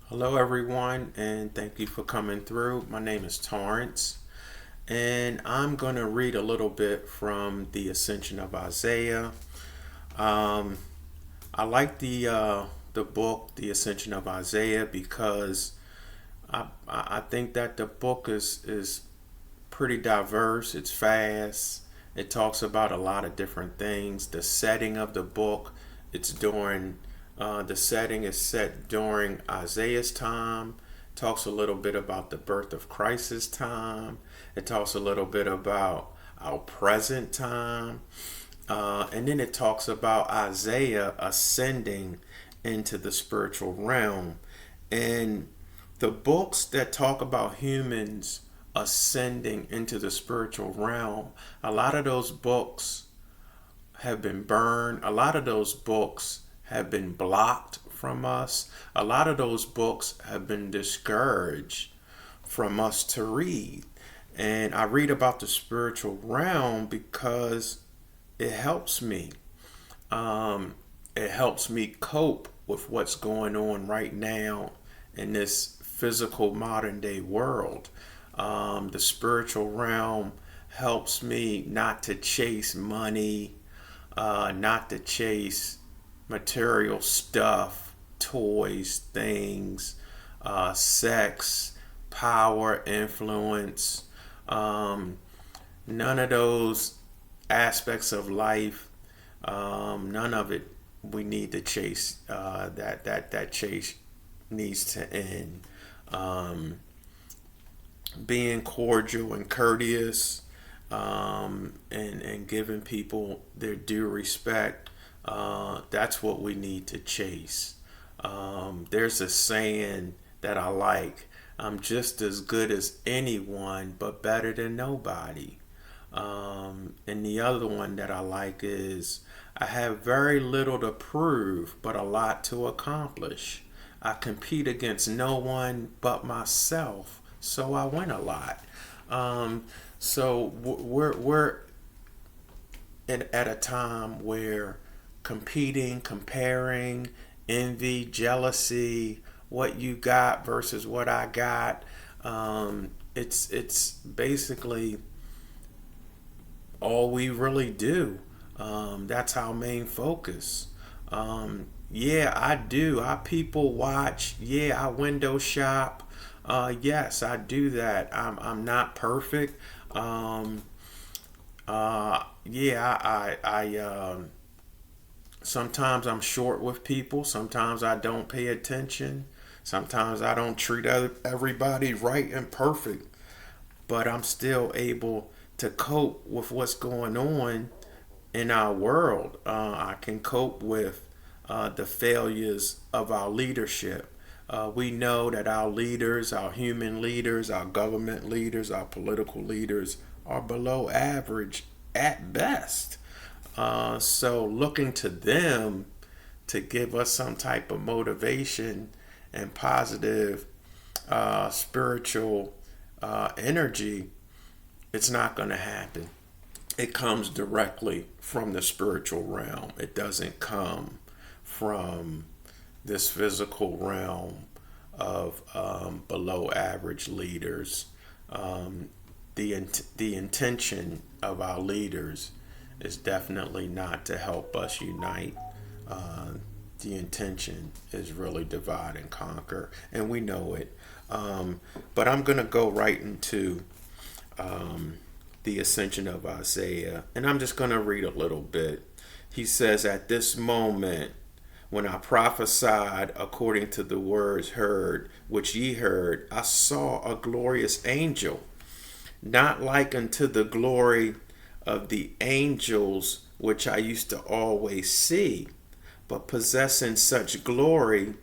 Hello, everyone, and thank you for coming through. My name is Torrance, and I'm going to read a little bit from the Ascension of Isaiah. Um, I like the book, The Ascension of Isaiah, because I think that the book is pretty diverse. It's fast. It talks about a lot of different things. The setting of the book, it's during the setting is set during Isaiah's time. Talks a little bit about the birth of Christ's time. It talks a little bit about our present time. And then it talks about Isaiah ascending into the spiritual realm. And the books that talk about humans ascending into the spiritual realm, a lot of those books have been burned. A lot of those books have been blocked from us. A lot of those books have been discouraged from us to read. And I read about the spiritual realm because it helps me. Um, it helps me cope with what's going on right now in this physical modern day world. The spiritual realm helps me not to chase money, not to chase material stuff, toys, things, sex, power, influence. Um, None of those aspects of life, none of it we need to chase. That chase needs to end. Um, Being cordial and courteous, and giving people their due respect. That's what we need to chase. There's a saying that I like: I'm just as good as anyone, but better than nobody. And the other one that I like is: I have very little to prove, but a lot to accomplish. I compete against no one but myself, so I win a lot. Um, we're at a time where competing, comparing, envy, jealousy, what you got versus what I got. It's basically all we really do. That's our main focus. Yeah, I do. I people watch. Yeah, I window shop. Yes, I do that. I'm not perfect. Um, yeah, sometimes I'm short with people. Sometimes I don't pay attention. Sometimes I don't treat everybody right and perfect. But I'm still able to cope with what's going on in our world. I can cope with the failures of our leadership. We know that our leaders, our human leaders, our government leaders, our political leaders are below average at best. So looking to them to give us some type of motivation and positive spiritual energy, it's not going to happen. It comes directly from the spiritual realm. It doesn't come from this physical realm of below average leaders. Um, the intention of our leaders is definitely not to help us unite. Uh, the intention is really divide and conquer, and we know it. But I'm going to go right into um, the ascension of Isaiah, and I'm just going to read a little bit. He says, "At this moment, when I prophesied according to the words heard, which ye heard, I saw a glorious angel, not like unto the glory of the angels which I used to always see, but possessing such glory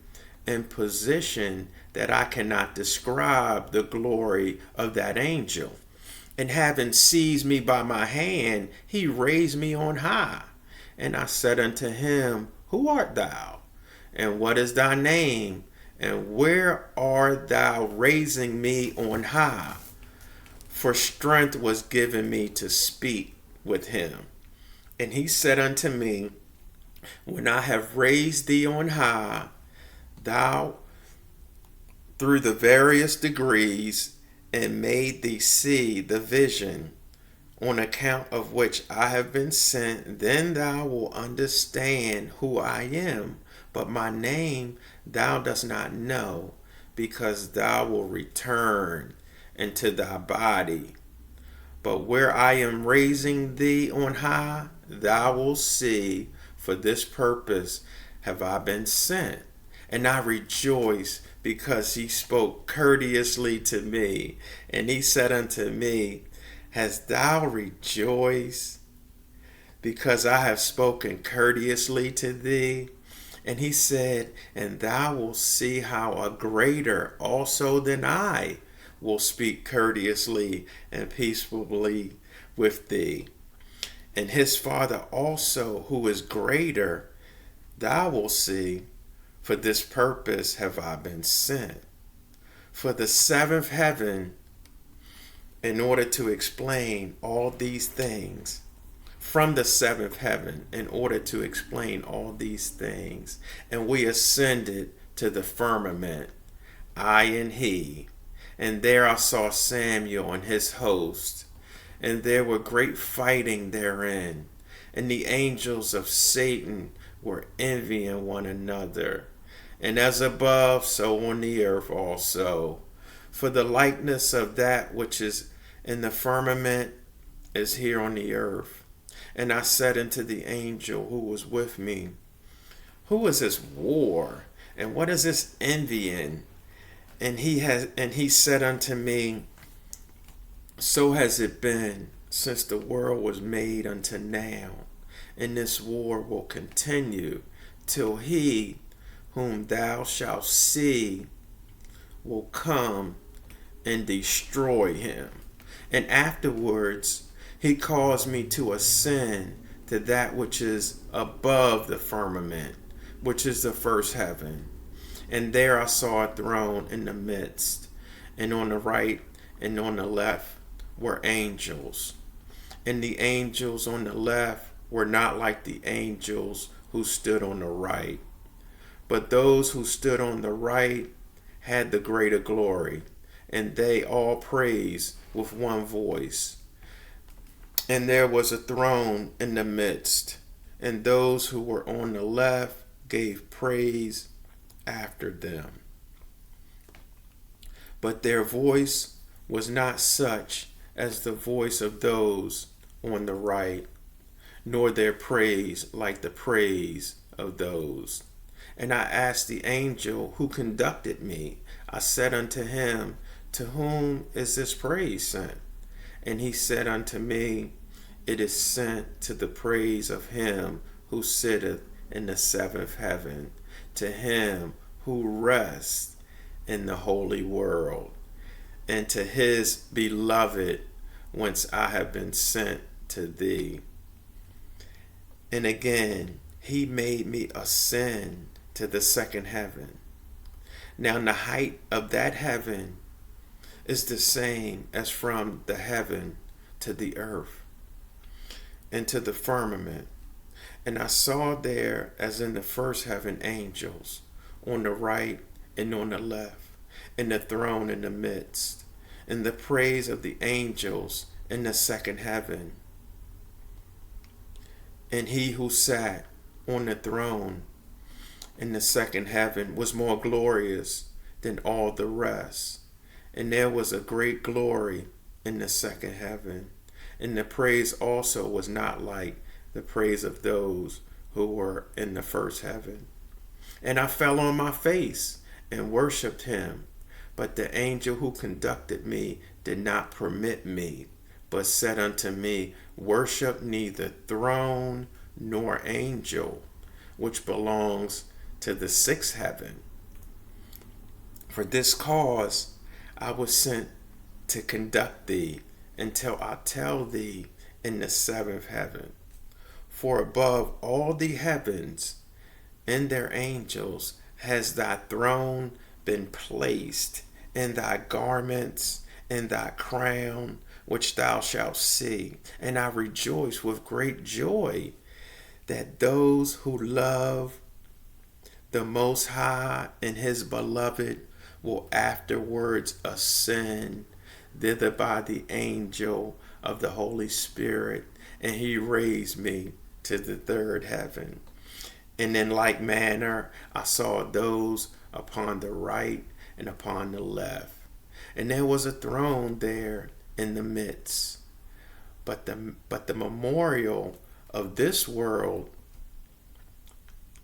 and position that I cannot describe the glory of that angel. And having seized me by my hand, he raised me on high. And I said unto him, Who art thou? And what is thy name? And where art thou raising me on high? For strength was given me to speak with him. And he said unto me, When I have raised thee on high, thou through the various degrees, and made thee see the vision, on account of which I have been sent, then thou wilt understand who I am. But my name thou dost not know, because thou wilt return into thy body. But where I am raising thee on high, thou wilt see, for this purpose have I been sent. And I rejoice, because he spoke courteously to me. And he said unto me, Hast thou rejoiced, because I have spoken courteously to thee? And he said, And thou wilt see how a greater also than I will speak courteously and peaceably with thee. And his Father also, who is greater, thou wilt see. For this purpose have I been sent. For the seventh heaven, in order to explain all these things, from the seventh heaven, in order to explain all these things, and we ascended to the firmament, I and he. And there I saw Samuel and his host, and there were great fighting therein, and the angels of Satan were envying one another. And as above, so on the earth also. For the likeness of that which is in the firmament is here on the earth. And I said unto the angel who was with me, Who is this war? And what is this envying? And he said unto me, So has it been since the world was made unto now, and this war will continue till he whom thou shalt see will come and destroy him. And afterwards he caused me to ascend to that which is above the firmament, which is the first heaven. And there I saw a throne in the midst, and on the right and on the left were angels. And the angels on the left were not like the angels who stood on the right, but those who stood on the right had the greater glory, and they all praised with one voice. And there was a throne in the midst, and those who were on the left gave praise after them. But their voice was not such as the voice of those on the right, nor their praise like the praise of those. And I asked the angel who conducted me, I said unto him, To whom is this praise sent? And he said unto me, It is sent to the praise of him who sitteth in the seventh heaven, to him who rests in the holy world, and to his beloved, whence I have been sent to thee. And again, he made me ascend to the second heaven. Now the height of that heaven is the same as from the heaven to the earth, and to the firmament. And I saw there, as in the first heaven, angels on the right and on the left, and the throne in the midst, and the praise of the angels in the second heaven. And he who sat on the throne in the second heaven was more glorious than all the rest. And there was a great glory in the second heaven. And the praise also was not like the praise of those who were in the first heaven. And I fell on my face and worshipped him. But the angel who conducted me did not permit me, but said unto me, Worship neither throne nor angel, which belongs to the sixth heaven. For this cause I was sent to conduct thee until I tell thee in the seventh heaven. For above all the heavens and their angels has thy throne been placed, and thy garments and thy crown, which thou shalt see. And I rejoice with great joy that those who love the Most High and his beloved will afterwards ascend thither by the angel of the Holy Spirit, and he raised me to the third heaven. And in like manner I saw those upon the right and upon the left. And there was a throne there in the midst. But the memorial of this world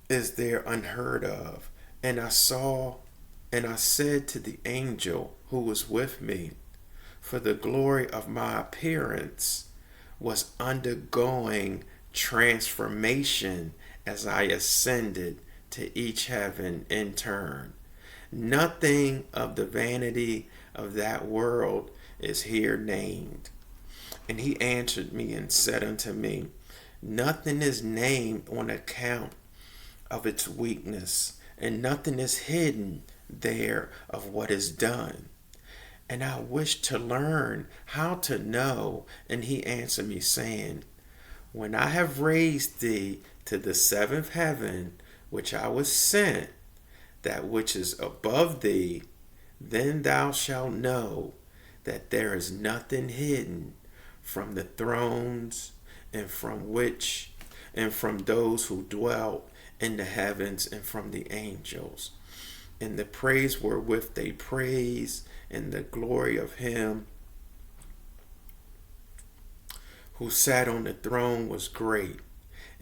is there unheard of. And I said to the angel who was with me, for the glory of my appearance was undergoing transformation as I ascended to each heaven in turn. Nothing of the vanity of that world is here named. And he answered me and said unto me, nothing is named on account of its weakness, and nothing is hidden there of what is done. And I wished to learn how to know. And he answered me, saying, when I have raised thee to the seventh heaven, which I was sent, that which is above thee, then thou shalt know that there is nothing hidden from the thrones and from those who dwell in the heavens, and from the angels. And the praise wherewith they praise, and the glory of him who sat on the throne was great,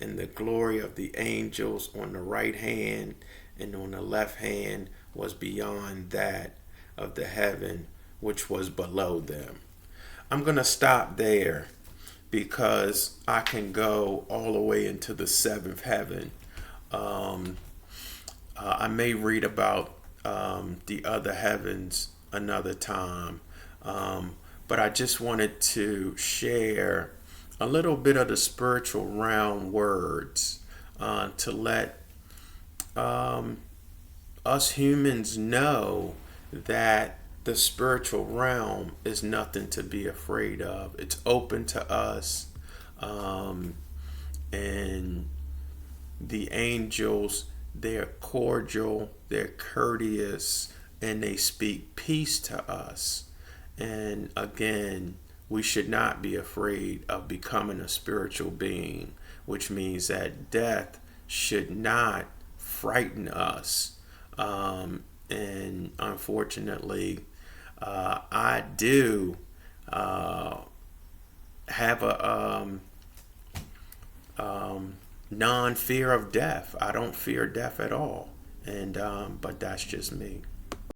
and the glory of the angels on the right hand and on the left hand was beyond that of the heaven which was below them. I'm going to stop there because I can go all the way into the seventh heaven. I may read about the other heavens another time, but I just wanted to share a little bit of the spiritual realm words to let us humans know that the spiritual realm is nothing to be afraid of. It's open to us, and the angels, they're cordial, they're courteous, and they speak peace to us. And again, we should not be afraid of becoming a spiritual being, which means that death should not frighten us. And unfortunately, I do have a non-fear of death. I don't fear death at all, and but that's just me.